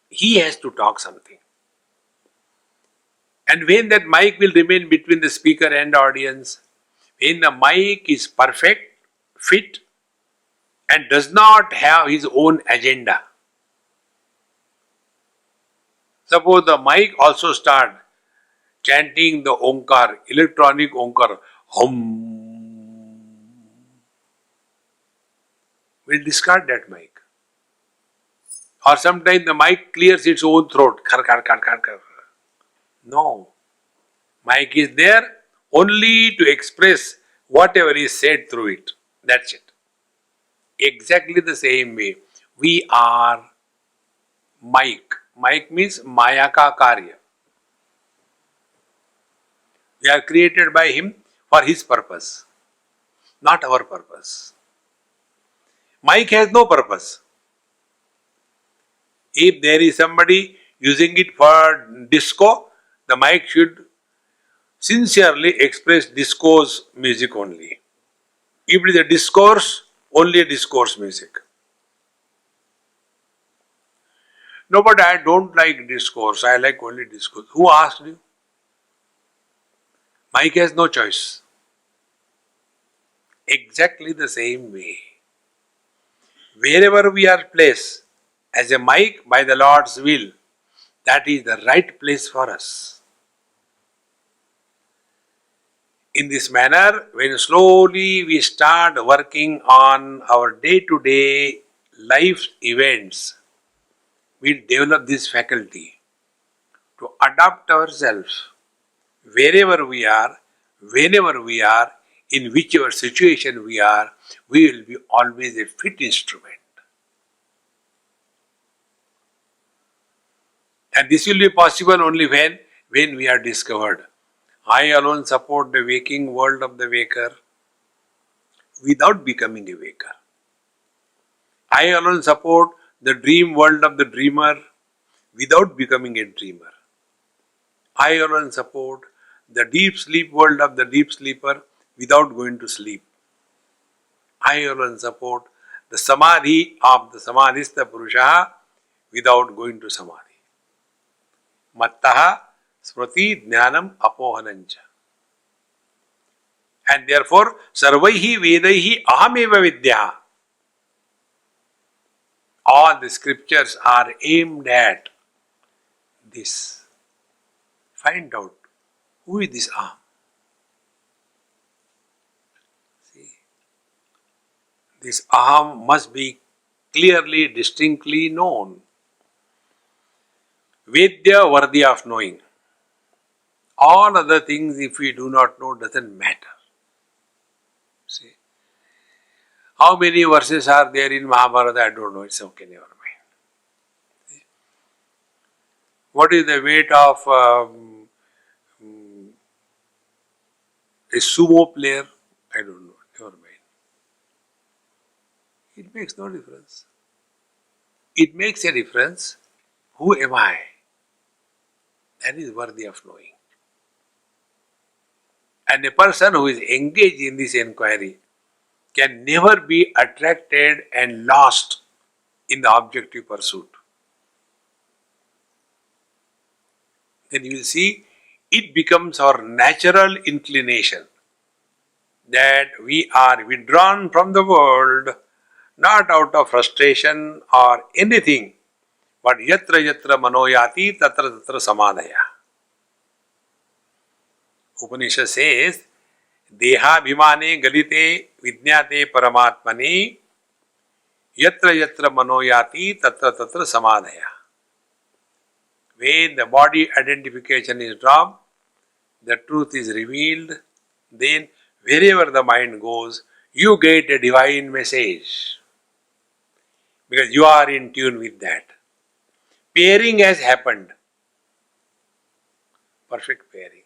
he has to talk something. And when that mic will remain between the speaker and the audience, when the mic is perfect, fit, and does not have his own agenda. Suppose the mic also start chanting the Omkar, electronic Omkar, hum. We'll discard that mic. Or sometimes the mic clears its own throat. Khar, khar, khar, khar, khar. No. Mic is there only to express whatever is said through it. That's it. Exactly the same way. We are mic. Mic means Maya ka karya. We are created by him for his purpose, not our purpose. Mic has no purpose. If there is somebody using it for disco, the mic should sincerely express discourse music only. If it is a discourse, only a discourse music. No, but I don't like discourse, I like only discourse. Who asked you? Mic has no choice. Exactly the same way. Wherever we are placed as a mic by the Lord's will, that is the right place for us. In this manner, when slowly we start working on our day-to-day life events, we develop this faculty to adapt ourselves wherever we are, whenever we are, in whichever situation we are, we will be always a fit instrument. And this will be possible only when we are discovered. I alone support the waking world of the waker without becoming a waker. I alone support the dream world of the dreamer without becoming a dreamer. I alone support the deep sleep world of the deep sleeper without going to sleep. I alone support the samadhi of the samadhista purusha without going to samadhi. Mattaha smriti jnanam apohanancha. And therefore, sarvaihi vedaihi ahameva vidya. All the scriptures are aimed at this. Find out who is this aham. See, this aham must be clearly, distinctly known. Vedya worthy of knowing. All other things, if we do not know, doesn't matter. See, how many verses are there in Mahabharata? I don't know. It's okay, never mind. What is the weight of a sumo player? I don't know. Never mind. It makes no difference. It makes a difference. Who am I? That is worthy of knowing. And a person who is engaged in this inquiry can never be attracted and lost in the objective pursuit. Then you will see it becomes our natural inclination that we are withdrawn from the world not out of frustration or anything, but yatra yatra manoyati tatra tatra samadhaya. Upanishad says, Deha bhimane galite vijnate paramatmani yatra yatra manoyati tatra tatra samadhaya. When the body identification is dropped, the truth is revealed, then wherever the mind goes, you get a divine message. Because you are in tune with that. Pairing has happened. Perfect pairing.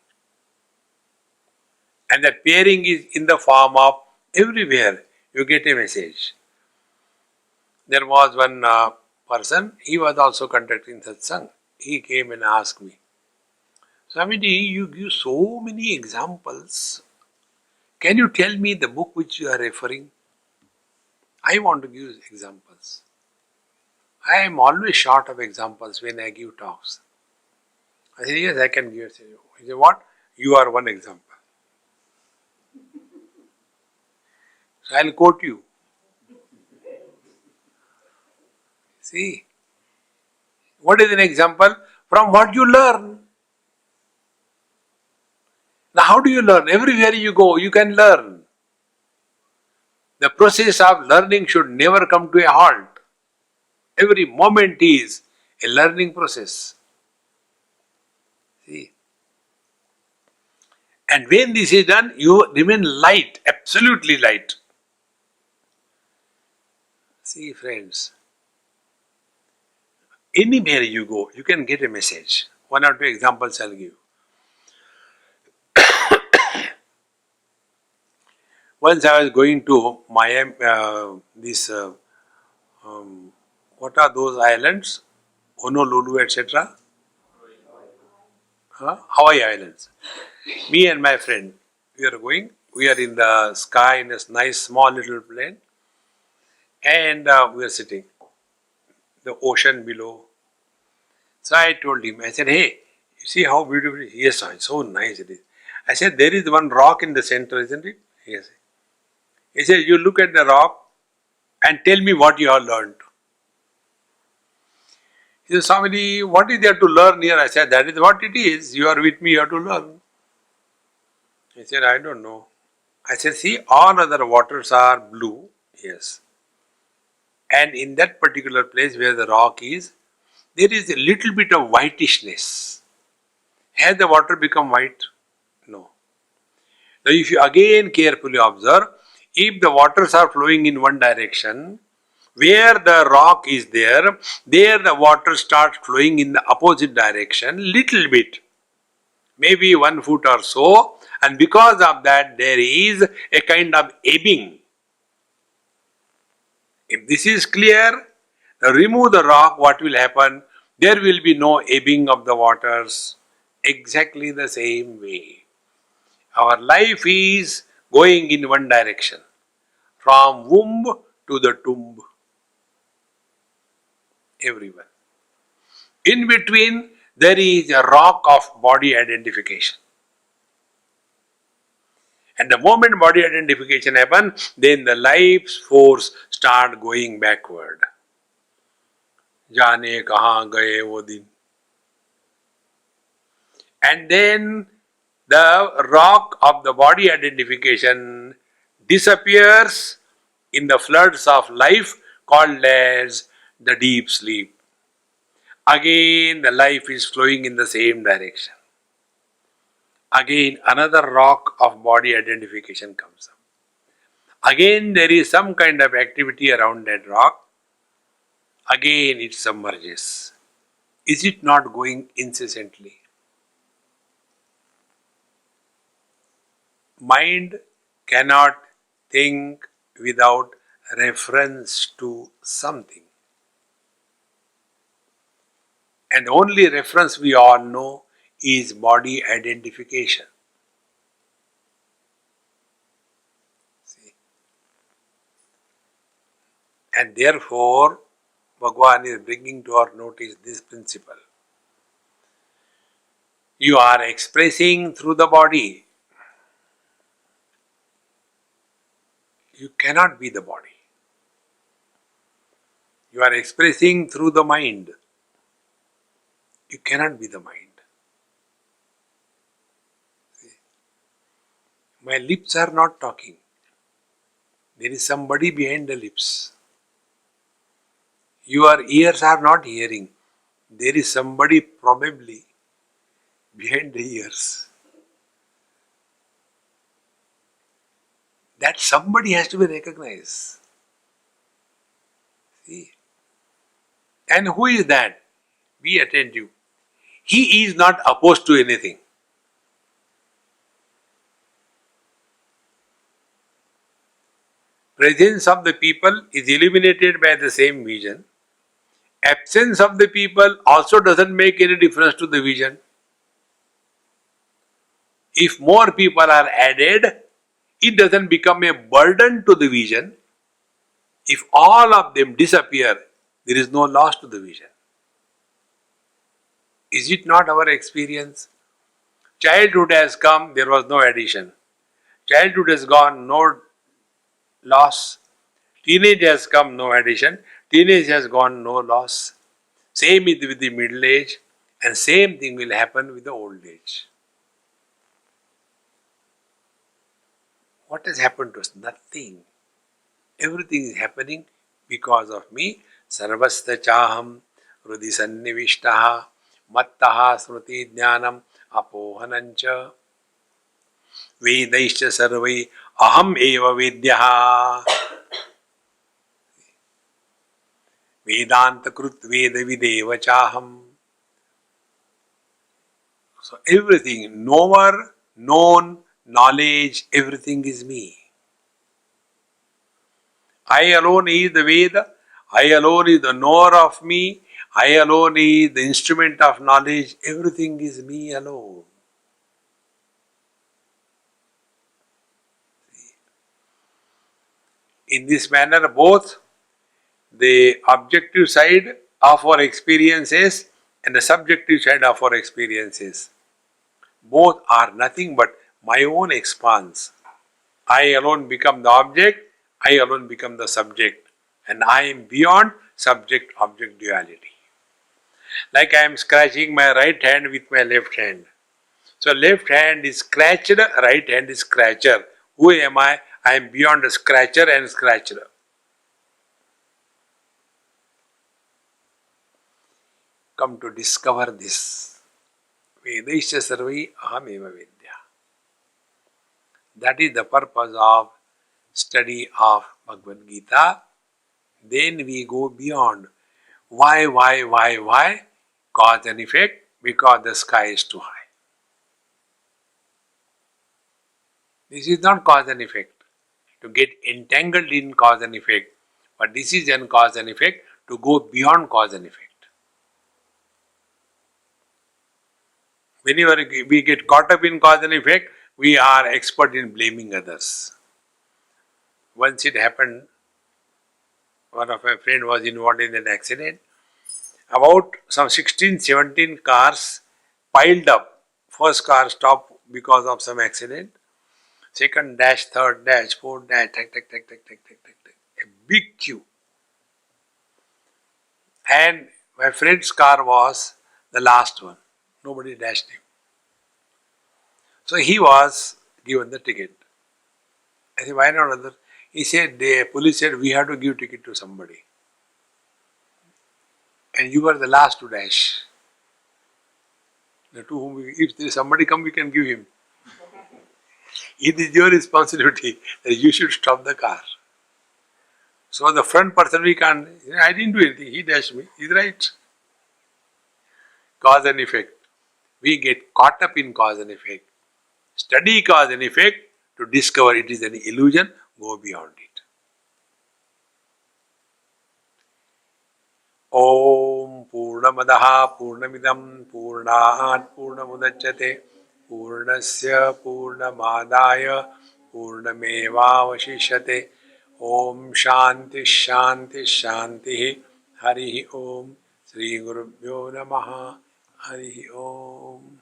And that pairing is in the form of everywhere you get a message. There was one person, he was also conducting satsang. He came and asked me, Swamiji, you give so many examples. Can you tell me the book which you are referring? I want to give examples. I am always short of examples when I give talks. I said, yes, I can give. He said, what? You are one example. So I will quote you. See, what is an example? From what you learn. Now, how do you learn? Everywhere you go, you can learn. The process of learning should never come to a halt. Every moment is a learning process. See? And when this is done, you remain light, absolutely light. See, friends, anywhere you go, you can get a message. One or two examples I'll give. Once I was going to Miami, what are those islands? Honolulu, etc. Hawaii Islands. Me and my friend, we are going. We are in the sky in a nice small little plane, and we are sitting. The ocean below. So I told him, I said, hey, you see how beautiful it is? Yes, sir, it's so nice it is. I said, there is one rock in the center, isn't it? Yes. He said, you look at the rock and tell me what you have learned. He said, Swami, what is there to learn here? I said, that is what it is. You are with me, you have to learn. He said, I don't know. I said, see, all other waters are blue. Yes. And in that particular place where the rock is, there is a little bit of whitishness. Has the water become white? No. Now, if you again carefully observe, if the waters are flowing in one direction, where the rock is there the water starts flowing in the opposite direction, little bit, maybe 1 foot or so, and because of that, there is a kind of ebbing. If this is clear, remove the rock, what will happen? There will be no ebbing of the waters. Exactly the same way. Our life is going in one direction, from womb to the tomb. Everyone. In between, there is a rock of body identification. And the moment body identification happens, then the life's force start going backward. जाने कहाँ गए वो दिन. And then the rock of the body identification disappears in the floods of life called as the deep sleep. Again, the life is flowing in the same direction. Again, another rock of body identification comes up. Again, there is some kind of activity around that rock. Again, it submerges. Is it not going incessantly? Mind cannot think without reference to something. And the only reference we all know is body identification. See? And therefore, Bhagavan is bringing to our notice this principle. You are expressing through the body. You cannot be the body. You are expressing through the mind. You cannot be the mind. See? My lips are not talking. There is somebody behind the lips. Your ears are not hearing. There is somebody probably behind the ears. That somebody has to be recognized. See? And who is that? Be attentive. He is not opposed to anything. Presence of the people is illuminated by the same vision. Absence of the people also doesn't make any difference to the vision. If more people are added, it doesn't become a burden to the vision. If all of them disappear, there is no loss to the vision. Is it not our experience? Childhood has come, there was no addition. Childhood has gone, no loss. Teenage has come, no addition. Teenage has gone, no loss. Same is with the middle age, and same thing will happen with the old age. What has happened to us? Nothing. Everything is happening because of me. Sarvasta chaham rudhi sannivishtaha mattaha smriti jnanam apohanancha vedaischa sarvai aham eva vedyaha vedanta krut veda videva chaham. So everything, knower, known, knowledge, everything is me. I alone is the Veda, I alone is the knower of me, I alone is the instrument of knowledge, everything is me alone. In this manner, both the objective side of our experiences and the subjective side of our experiences, both are nothing but my own expanse. I alone become the object, I alone become the subject, and I am beyond subject-object duality. Like I am scratching my right hand with my left hand. So left hand is scratched, right hand is scratcher. Who am I? I am beyond the scratcher and scratcher. Come to discover this. Vedaisya sarvai ahameva vedya. That is the purpose of study of Bhagavad Gita. Then we go beyond. Why? Cause and effect, because the sky is too high. This is not cause and effect. To get entangled in cause and effect. But this is an cause and effect to go beyond cause and effect. Whenever we get caught up in cause and effect, we are expert in blaming others. Once it happened, one of my friends was involved in an accident. About some 16, 17 cars piled up. First car stopped because of some accident. second dash, third dash, fourth dash, tack, tack, tack, tack, tack, tack, tack, tack. A big queue. And my friend's car was the last one. Nobody dashed him. So he was given the ticket. I said, why not other? He said, the police said, we have to give ticket to somebody. And you were the last to dash. To whom if there is somebody come, we can give him. It is your responsibility that you should stop the car. So the front person, we can't, I didn't do anything, he dashed me. He's right. Cause and effect. We get caught up in cause and effect. Study cause and effect to discover it is an illusion, go beyond it. Om Purnamadaha Purnamidam Purnahat Purnamudachyate Purnasya Purnamadaya Purnamevavashishyate Om Shanti Shanti Shanti Hari Om Sri Gurubhyo Namaha Hari Om.